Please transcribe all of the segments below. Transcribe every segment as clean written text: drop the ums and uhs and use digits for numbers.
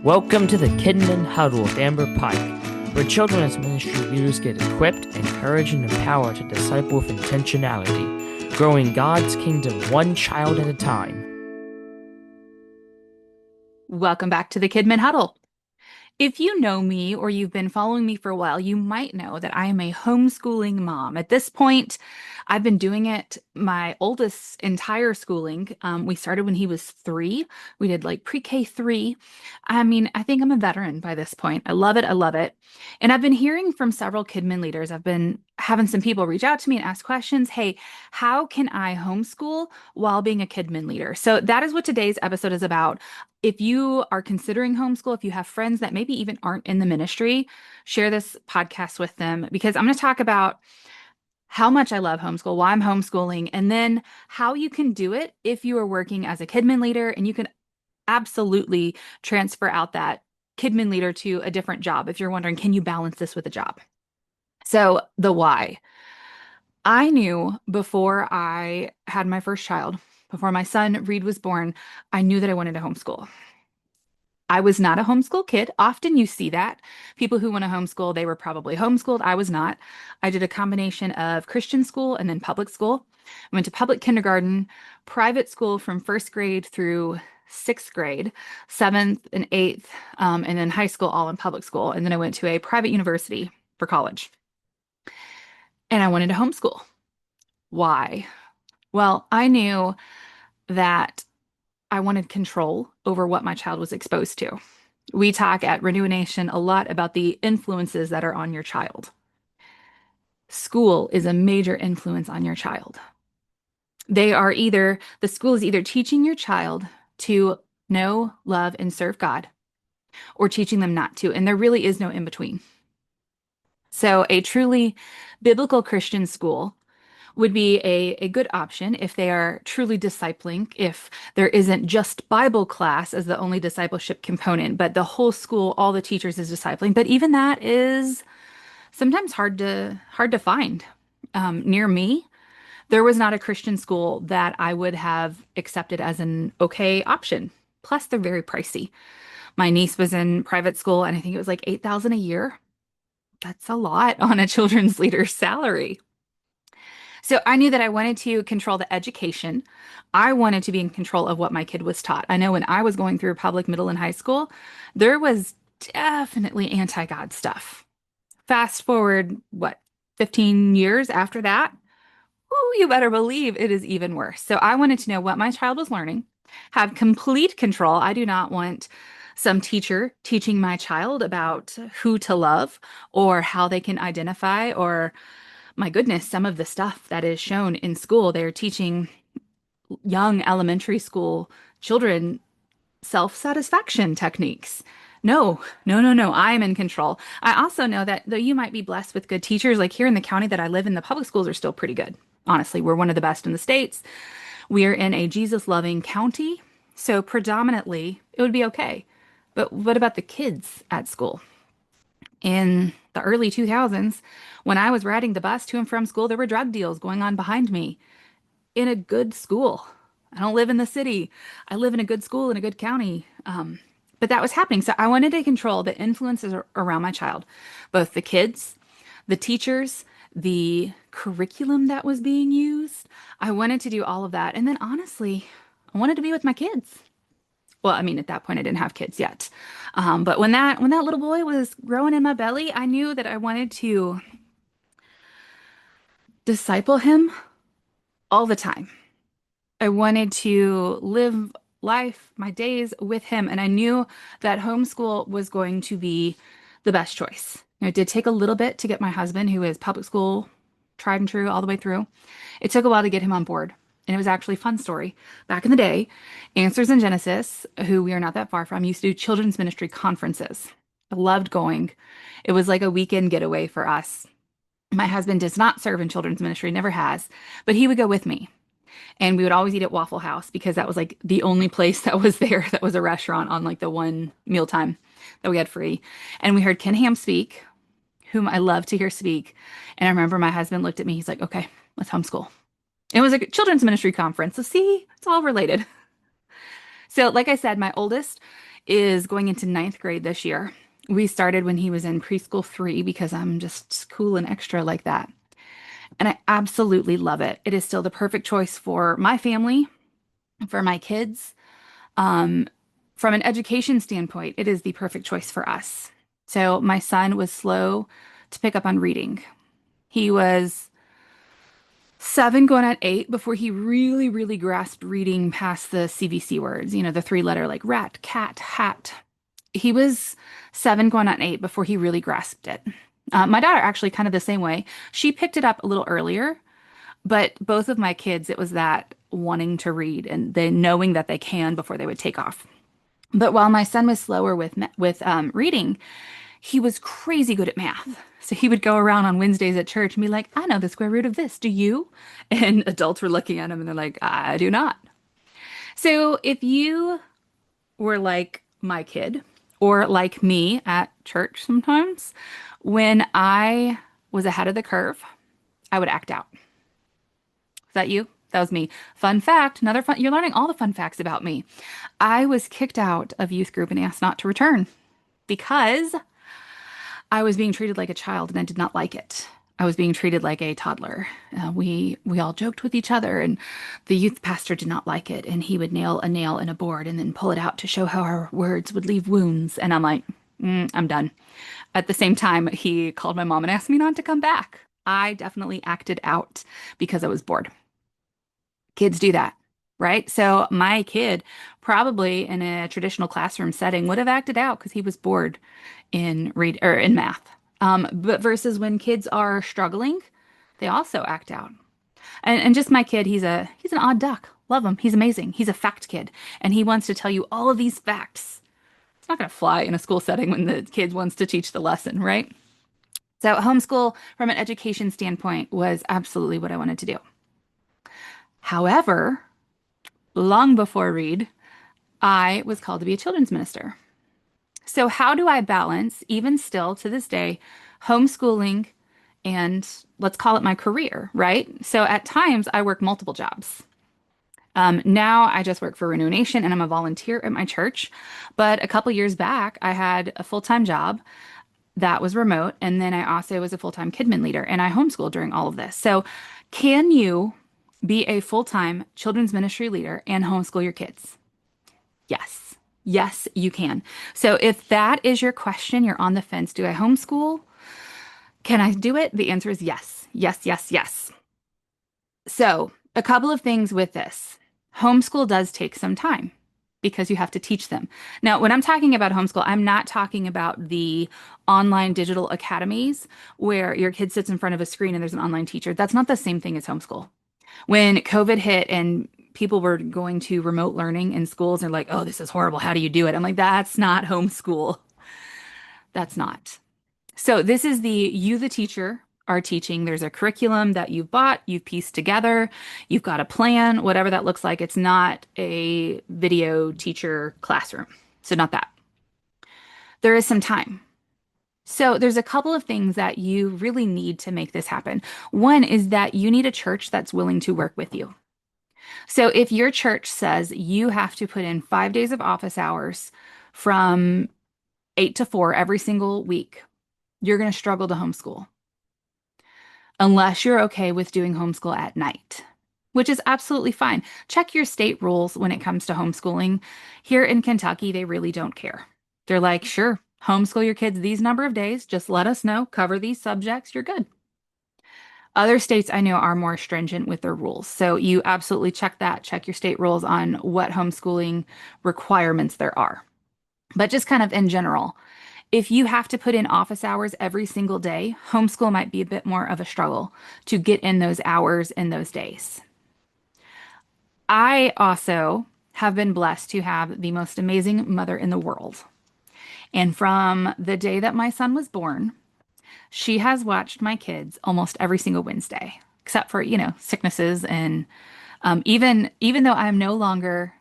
Welcome to the Kidmin Huddle with Amber Pike, where children's ministry leaders get equipped, encouraged, and empowered to disciple with intentionality, growing God's kingdom one child at a time. Welcome back to the Kidmin Huddle. If you know me or you've been following me for a while, you might know that I am a homeschooling mom. At this point, I've been doing it my oldest entire schooling. We started when he was 3. We did like pre-K 3. I think I'm a veteran by this point. I love it. I love it. And I've been hearing from several Kidmin leaders. I've been having some people reach out to me and ask questions. Hey, how can I homeschool while being a Kidmin leader? So that is what today's episode is about. If you are considering homeschool, if you have friends that maybe even aren't in the ministry, share this podcast with them because I'm going to talk about how much I love homeschool, why I'm homeschooling, and then how you can do it if you are working as a Kidmin leader, and you can absolutely transfer out that Kidmin leader to a different job if you're wondering, can you balance this with a job? So the why. I knew before I had my first child, before my son Reed was born, I knew that I wanted to homeschool. I was not a homeschool kid. Often you see that. People who want to homeschool, they were probably homeschooled. I was not. I did a combination of Christian school and then public school. I went to public kindergarten, private school from first grade through sixth grade, seventh and eighth, and then high school all in public school. And then I went to a private university for college. And I wanted to homeschool. Why? Well, I knew that I wanted control over what my child was exposed to. We talk at Renew a Nation a lot about the influences that are on your child. School is a major influence on your child. The school is either teaching your child to know, love, and serve God, or teaching them not to. And there really is no in between. So a truly biblical Christian school would be a good option if they are truly discipling, if there isn't just Bible class as the only discipleship component, but the whole school, all the teachers is discipling. But even that is sometimes hard to find. Near me, there was not a Christian school that I would have accepted as an okay option. Plus, they're very pricey. My niece was in private school, and I think it was like 8,000 a year. That's a lot on a children's leader's salary. So I knew that I wanted to control the education. I wanted to be in control of what my kid was taught. I know when I was going through public, middle, and high school, there was definitely anti-God stuff. Fast forward, 15 years after that? Oh, you better believe it is even worse. So I wanted to know what my child was learning, have complete control. I do not want some teacher teaching my child about who to love or how they can identify or my goodness, some of the stuff that is shown in school, they're teaching young elementary school children self-satisfaction techniques. No, no, no, no. I'm in control. I also know that though you might be blessed with good teachers, like here in the county that I live in, the public schools are still pretty good. Honestly, we're one of the best in the states. We are in a Jesus-loving county, so predominantly it would be okay. But what about the kids at school? In the early 2000s, when I was riding the bus to and from school, there were drug deals going on behind me in a good school. I don't live in the city. I live in a good school in a good county. But that was happening. So I wanted to control the influences around my child, both the kids, the teachers, the curriculum that was being used. I wanted to do all of that. And then honestly, I wanted to be with my kids. Well, I mean, at that point, I didn't have kids yet. But when that little boy was growing in my belly, I knew that I wanted to disciple him all the time. I wanted to live life, my days with him, and I knew that homeschool was going to be the best choice. It did take a little bit to get my husband, who is public school, tried and true all the way through. It took a while to get him on board. And it was actually a fun story. Back in the day, Answers in Genesis, who we are not that far from, used to do children's ministry conferences. I loved going. It was like a weekend getaway for us. My husband does not serve in children's ministry, never has, but he would go with me. And we would always eat at Waffle House because that was like the only place that was there that was a restaurant on like the one mealtime that we had free. And we heard Ken Ham speak, whom I love to hear speak. And I remember my husband looked at me, he's like, okay, let's homeschool. It was a children's ministry conference. So see, it's all related. So like I said, my oldest is going into ninth grade this year. We started when he was in preschool 3 because I'm just cool and extra like that. And I absolutely love it. It is still the perfect choice for my family, for my kids. Um, from an education standpoint, it is the perfect choice for us. So my son was slow to pick up on reading. He was 7 going on 8 before he really, really grasped reading past the CVC words, the 3-letter like rat, cat, hat. He was 7 going on 8 before he really grasped it. My daughter actually kind of the same way. She picked it up a little earlier, but both of my kids, it was that wanting to read and they knowing that they can before they would take off. But while my son was slower with reading, he was crazy good at math. So he would go around on Wednesdays at church and be like, I know the square root of this. Do you? And adults were looking at him and they're like, I do not. So if you were like my kid or like me at church sometimes, when I was ahead of the curve, I would act out. Is that you? That was me. Fun fact, another fun, you're learning all the fun facts about me. I was kicked out of youth group and asked not to return because I was being treated like a child and I did not like it. I was being treated like a toddler. We all joked with each other, and the youth pastor did not like it. And he would nail a nail in a board and then pull it out to show how our words would leave wounds. And I'm like, I'm done. At the same time, he called my mom and asked me not to come back. I definitely acted out because I was bored. Kids do that, right? So my kid probably in a traditional classroom setting would have acted out because he was bored in read or in math. But versus when kids are struggling, they also act out. And just my kid, he's an odd duck. Love him. He's amazing. He's a fact kid, and he wants to tell you all of these facts. It's not going to fly in a school setting when the kid wants to teach the lesson, right? So homeschool from an education standpoint was absolutely what I wanted to do. However, long before Reed, I was called to be a children's minister. So, how do I balance, even still to this day, homeschooling and let's call it my career, right? So, at times I work multiple jobs. Now I just work for Renew Nation and I'm a volunteer at my church. But a couple years back, I had a full-time job that was remote. And then I also was a full-time Kidmin leader and I homeschooled during all of this. So, can you be a full-time children's ministry leader and homeschool your kids? Yes. Yes, you can. So if that is your question, you're on the fence. Do I homeschool? Can I do it? The answer is yes. Yes, yes, yes. So a couple of things with this. Homeschool does take some time because you have to teach them. Now, when I'm talking about homeschool, I'm not talking about the online digital academies where your kid sits in front of a screen and there's an online teacher. That's not the same thing as homeschool. When COVID hit and people were going to remote learning in schools, they're like, oh, this is horrible. How do you do it? I'm like, that's not homeschool. That's not. So this is the teacher, are teaching. There's a curriculum that you've bought, you've pieced together, you've got a plan, whatever that looks like. It's not a video teacher classroom. So not that. There is some time. So there's a couple of things that you really need to make this happen. One is that you need a church that's willing to work with you. So if your church says you have to put in 5 days of office hours from 8 to 4 every single week, you're going to struggle to homeschool unless you're okay with doing homeschool at night, which is absolutely fine. Check your state rules when it comes to homeschooling. Here in Kentucky, they really don't care. They're like, sure, homeschool your kids these number of days. Just let us know, cover these subjects, you're good. Other states I know are more stringent with their rules. So you absolutely check that, check your state rules on what homeschooling requirements there are. But just kind of in general, if you have to put in office hours every single day, homeschool might be a bit more of a struggle to get in those hours in those days. I also have been blessed to have the most amazing mother in the world. And from the day that my son was born, she has watched my kids almost every single Wednesday, except for, sicknesses. And even though I'm no longer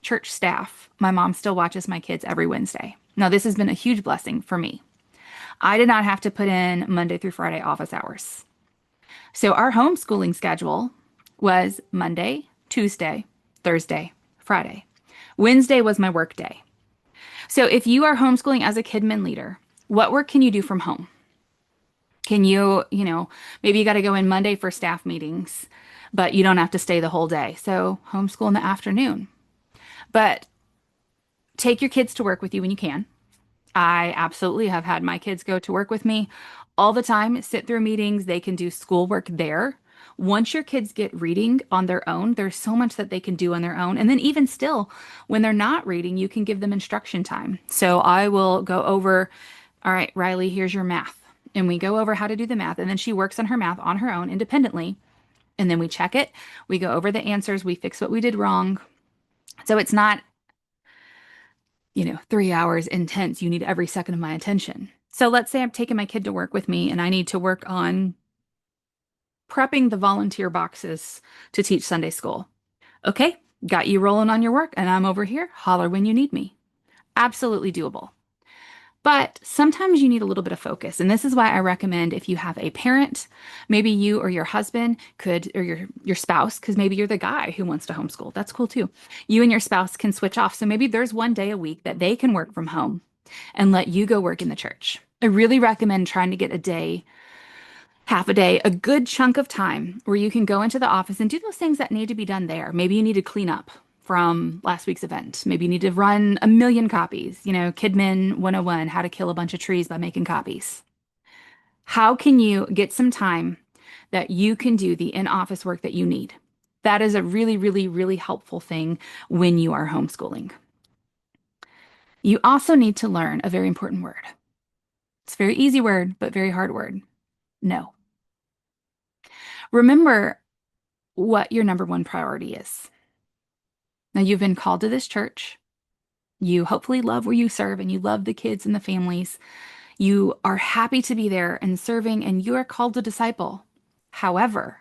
church staff, my mom still watches my kids every Wednesday. Now, this has been a huge blessing for me. I did not have to put in Monday through Friday office hours. So our homeschooling schedule was Monday, Tuesday, Thursday, Friday. Wednesday was my work day. So if you are homeschooling as a Kidmin leader, what work can you do from home? Can you, maybe you got to go in Monday for staff meetings, but you don't have to stay the whole day. So homeschool in the afternoon. But take your kids to work with you when you can. I absolutely have had my kids go to work with me all the time, sit through meetings. They can do schoolwork there. Once your kids get reading on their own, there's so much that they can do on their own. And then, even still, when they're not reading, you can give them instruction time. So I will go over, all right, Riley, here's your math. And we go over how to do the math. And then she works on her math on her own independently. And then we check it. We go over the answers. We fix what we did wrong. So it's not 3 hours intense. You need every second of my attention. So let's say I'm taking my kid to work with me and I need to work on prepping the volunteer boxes to teach Sunday school. Okay, got you rolling on your work and I'm over here. Holler when you need me. Absolutely doable. But sometimes you need a little bit of focus. And this is why I recommend if you have a parent, maybe you or your husband could, or your spouse, because maybe you're the guy who wants to homeschool. That's cool too. You and your spouse can switch off. So maybe there's one day a week that they can work from home and let you go work in the church. I really recommend trying to get a day, half a day, a good chunk of time where you can go into the office and do those things that need to be done there. Maybe you need to clean up from last week's event. Maybe you need to run a million copies. Kidmin 101, how to kill a bunch of trees by making copies. How can you get some time that you can do the in-office work that you need? That is a really, really, really helpful thing when you are homeschooling. You also need to learn a very important word. It's a very easy word, but very hard word. No. Remember what your number one priority is. Now, you've been called to this church. You hopefully love where you serve and you love the kids and the families. You are happy to be there and serving, and you are called to disciple. However,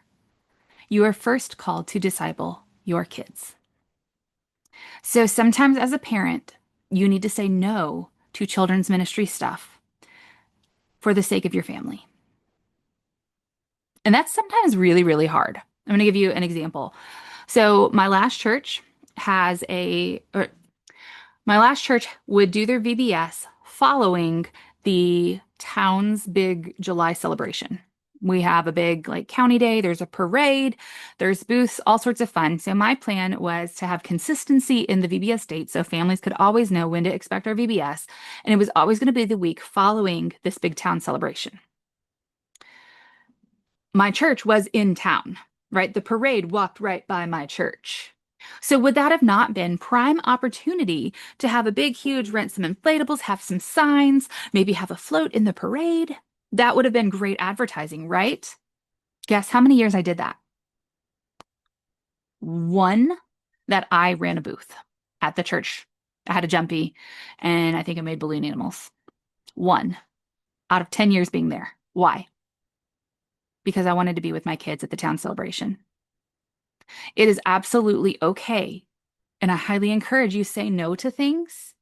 you are first called to disciple your kids. So sometimes as a parent, you need to say no to children's ministry stuff for the sake of your family. And that's sometimes really, really hard. I'm going to give you an example. So my last church my last church would do their VBS following the town's big July celebration. We have a big county day, there's a parade, there's booths, all sorts of fun. So my plan was to have consistency in the VBS date so families could always know when to expect our VBS. And it was always going to be the week following this big town celebration. My church was in town, right? The parade walked right by my church. So would that have not been prime opportunity to have a big, huge, rent some inflatables, have some signs, maybe have a float in the parade? That would have been great advertising, right? Guess how many years I did that? One that I ran a booth at the church. I had a jumpy and I think I made balloon animals. One out of 10 years being there. Why? Because I wanted to be with my kids at the town celebration. It is absolutely okay. And I highly encourage you say no to things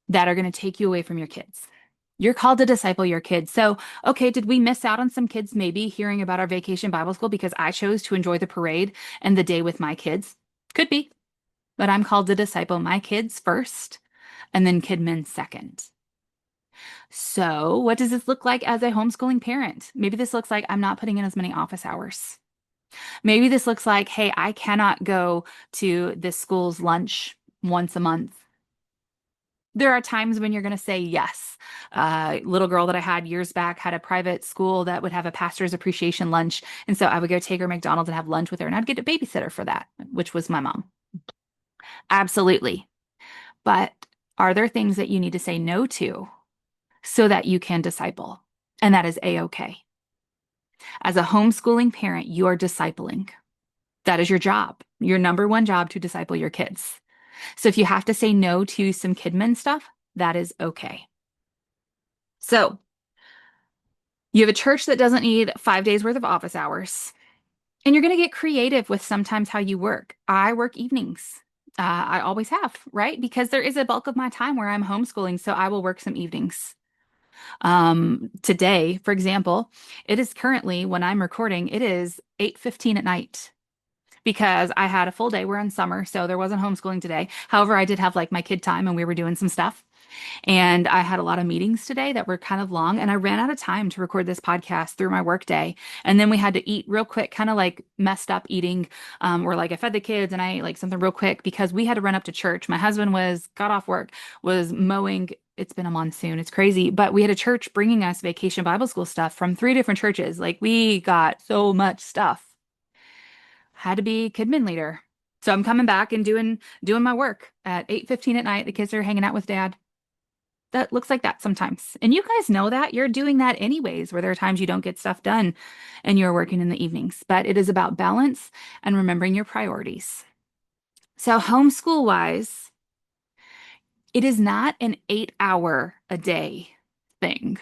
that are going to take you away from your kids. You're called to disciple your kids. So, okay, did we miss out on some kids maybe hearing about our vacation Bible school because I chose to enjoy the parade and the day with my kids? Could be. But I'm called to disciple my kids first and then Kidmin second. So, what does this look like as a homeschooling parent? Maybe this looks like I'm not putting in as many office hours. Maybe this looks like, hey, I cannot go to this school's lunch once a month. There are times when you're going to say yes. Little girl that I had years back had a private school that would have a pastor's appreciation lunch. And so I would go take her to McDonald's and have lunch with her, and I'd get a babysitter for that, which was my mom. Absolutely. But are there things that you need to say no to so that you can disciple? And that is a-okay. As a homeschooling parent, you are discipling. That is your job, your number one job, to disciple your kids. So if you have to say no to some Kidmin stuff, that is okay. So you have a church that doesn't need 5 days worth of office hours, and you're going to get creative with sometimes how you work. I work evenings. I always have, right? Because there is a bulk of my time where I'm homeschooling, so I will work some evenings. Today, for example, it is currently, when I'm recording, it is 8:15 at night. because I had a full day. We're in summer, so there wasn't homeschooling today. However, I did have like my kid time and we were doing some stuff. And I had a lot of meetings today that were kind of long, and I ran out of time to record this podcast through my work day. And then we had to eat real quick, kind of like messed up eating, where like I fed the kids and I ate like something real quick because we had to run up to church. My husband got off work, was mowing. It's been a monsoon. It's crazy. But we had a church bringing us vacation Bible school stuff from three different churches. Like we got so much stuff. Had to be Kidmin leader. So I'm coming back and doing my work at 8:15 at night. The kids are hanging out with dad. That looks like that sometimes. And you guys know that you're doing that anyways, where there are times you don't get stuff done and you're working in the evenings. But it is about balance and remembering your priorities. So, homeschool wise, it is not an 8 hour a day thing.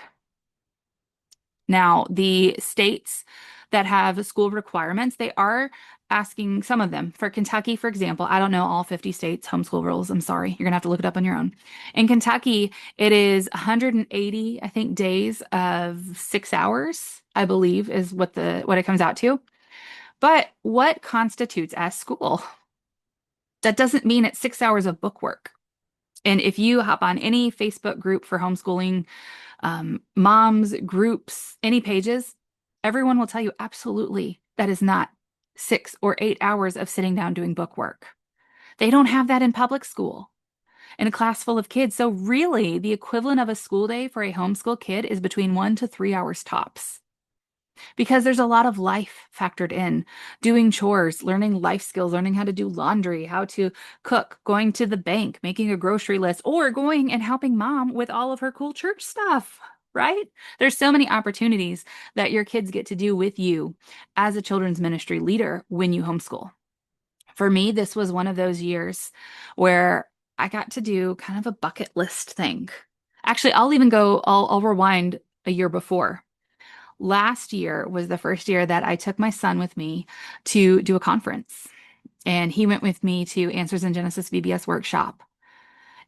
Now, the states that have school requirements, they are asking some of them. For Kentucky, for example, I don't know all 50 states homeschool rules. I'm sorry. You're going to have to look it up on your own. In Kentucky, it is 180, I think, days of 6 hours, I believe, is what it comes out to. But what constitutes as school? That doesn't mean it's 6 hours of book work. And if you hop on any Facebook group for homeschooling, moms, groups, any pages, everyone will tell you absolutely that is not 6 or 8 hours of sitting down doing book work. They don't have that in public school in a class full of kids. So, really, the equivalent of a school day for a homeschool kid is between 1 to 3 hours tops because there's a lot of life factored in doing chores, learning life skills, learning how to do laundry, how to cook, going to the bank, making a grocery list, or going and helping mom with all of her cool church stuff, right? There's so many opportunities that your kids get to do with you as a children's ministry leader when you homeschool. For me, this was one of those years where I got to do kind of a bucket list thing. Actually, I'll rewind a year before. Last year was the first year that I took my son with me to do a conference. And he went with me to Answers in Genesis VBS workshop.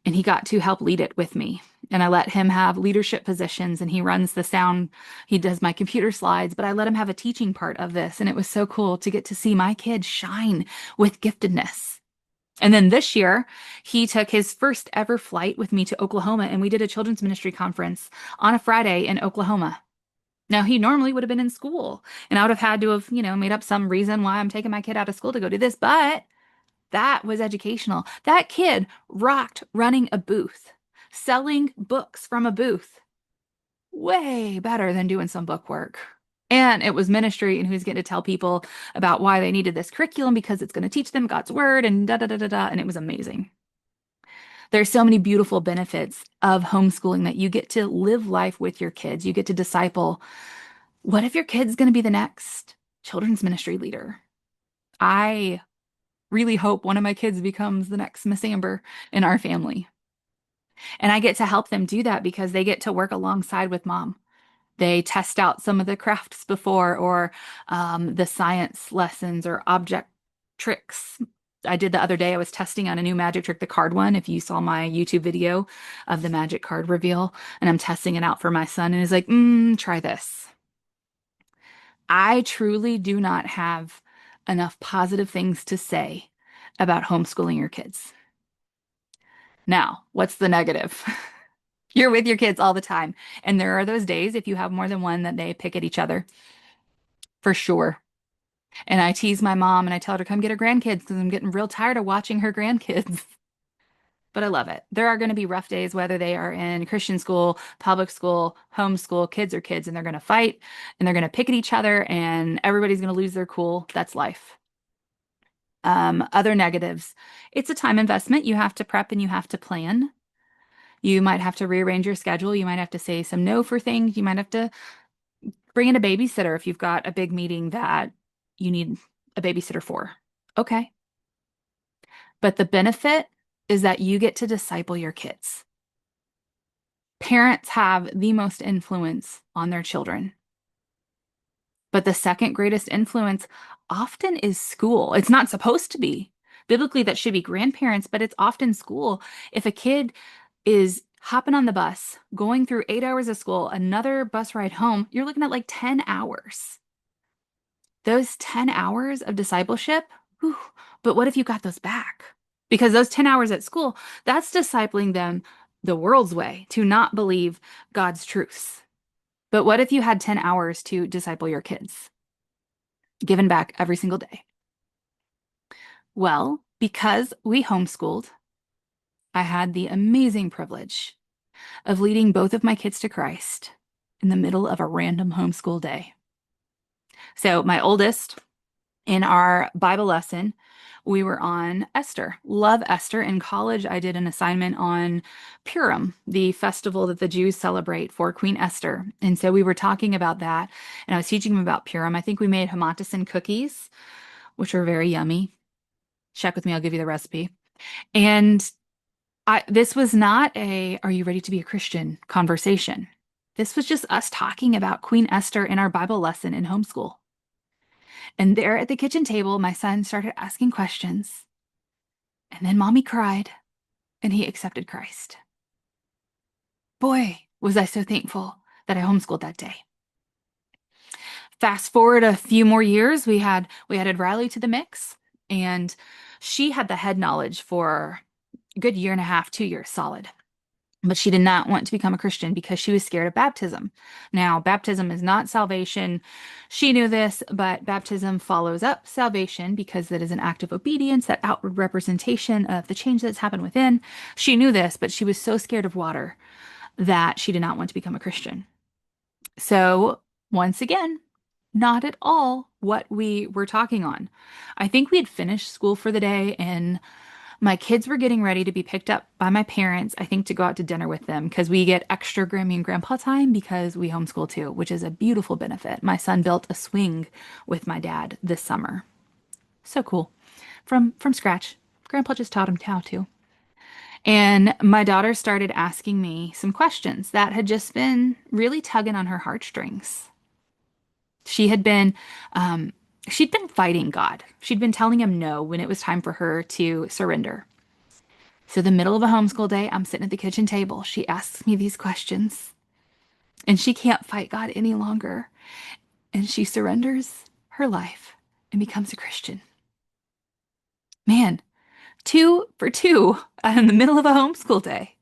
And he got to help lead it with me. And I let him have leadership positions and he runs the sound. He does my computer slides, but I let him have a teaching part of this. And it was so cool to get to see my kid shine with giftedness. And then this year, he took his first ever flight with me to Oklahoma and we did a children's ministry conference on a Friday in Oklahoma. Now, he normally would have been in school, and I would have had to have, made up some reason why I'm taking my kid out of school to go do this, but that was educational. That kid rocked running a booth, selling books from a booth. Way better than doing some book work. And it was ministry, and he was getting to tell people about why they needed this curriculum because it's going to teach them God's word and da da da da da, and it was amazing. There's so many beautiful benefits of homeschooling that you get to live life with your kids. You get to disciple. What if your kid's going to be the next children's ministry leader? I really hope one of my kids becomes the next Miss Amber in our family. And I get to help them do that because they get to work alongside with mom. They test out some of the crafts before or the science lessons or object tricks. I did the other day, I was testing on a new magic trick, the card one. If you saw my YouTube video of the magic card reveal, and I'm testing it out for my son, and he's like, try this. I truly do not have enough positive things to say about homeschooling your kids. Now, what's the negative? You're with your kids all the time. And there are those days, if you have more than one, that they pick at each other. For sure. And I tease my mom and I tell her to come get her grandkids because I'm getting real tired of watching her grandkids. But I love it. There are going to be rough days, whether they are in Christian school, public school, homeschool, kids are kids, and they're going to fight and they're going to pick at each other and everybody's going to lose their cool. That's life. Other negatives. It's a time investment. You have to prep and you have to plan. You might have to rearrange your schedule. You might have to say some no for things. You might have to bring in a babysitter if you've got a big meeting that you need a babysitter for. Okay. But the benefit is that you get to disciple your kids. Parents have the most influence on their children. But the second greatest influence often is school. It's not supposed to be. Biblically, that should be grandparents, but it's often school. If a kid is hopping on the bus, going through 8 hours of school, another bus ride home, you're looking at like 10 hours. Those 10 hours of discipleship, Whew. But what if you got those back? Because those 10 hours at school, that's discipling them the world's way to not believe God's truths. But what if you had 10 hours to disciple your kids, given back every single day? Well, because we homeschooled, I had the amazing privilege of leading both of my kids to Christ in the middle of a random homeschool day. So, my oldest, in our Bible lesson, we were on Esther. Love Esther. In college, I did an assignment on Purim, the festival that the Jews celebrate for Queen Esther. And so we were talking about that, and I was teaching him about Purim. I think we made hamantasin cookies, which were very yummy. Check with me, I'll give you the recipe. And this was not a, are you ready to be a Christian conversation? This was just us talking about Queen Esther in our Bible lesson in homeschool. And there at the kitchen table, my son started asking questions. And then mommy cried, and he accepted Christ. Boy, was I so thankful that I homeschooled that day. Fast forward a few more years, we added Riley to the mix, and she had the head knowledge for a good year and a half, 2 years solid. But she did not want to become a Christian because she was scared of baptism. Now, baptism is not salvation. She knew this, but baptism follows up salvation because it is an act of obedience, that outward representation of the change that's happened within. She knew this, but she was so scared of water that she did not want to become a Christian. So, once again, not at all what we were talking on. I think we had finished school for the day, and my kids were getting ready to be picked up by my parents, I think, to go out to dinner with them because we get extra Grammy and Grandpa time because we homeschool too, which is a beautiful benefit. My son built a swing with my dad this summer. So cool. From scratch. Grandpa just taught him how to. And my daughter started asking me some questions that had just been really tugging on her heartstrings. She had been she'd been fighting God. She'd been telling him no when it was time for her to surrender. So, the middle of a homeschool day, I'm sitting at the kitchen table. She asks me these questions, and she can't fight God any longer. And she surrenders her life and becomes a Christian. Man, 2 for 2 in the middle of a homeschool day.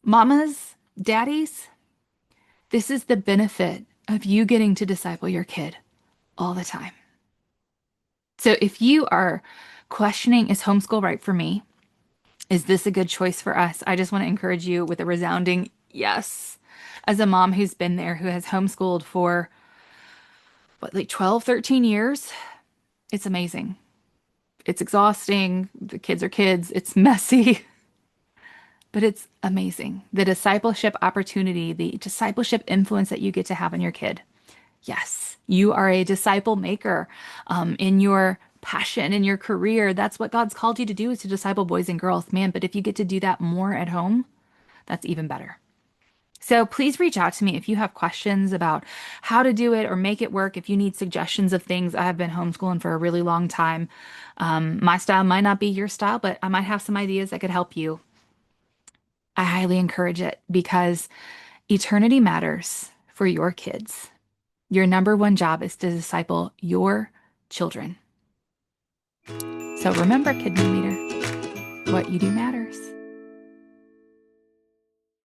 Mamas, daddies, this is the benefit of you getting to disciple your kid all the time. So if you are questioning, is homeschool right for me? Is this a good choice for us? I just want to encourage you with a resounding yes. As a mom who's been there, who has homeschooled for, like 12, 13 years, it's amazing. It's exhausting. The kids are kids. It's messy, but it's amazing. The discipleship opportunity, the discipleship influence that you get to have on your kid. Yes, you are a disciple maker in your passion, in your career. That's what God's called you to do, is to disciple boys and girls. Man, but if you get to do that more at home, that's even better. So please reach out to me if you have questions about how to do it or make it work. If you need suggestions of things, I have been homeschooling for a really long time. My style might not be your style, but I might have some ideas that could help you. I highly encourage it because eternity matters for your kids. Your number one job is to disciple your children. So remember, Kidmin leader, what you do matters.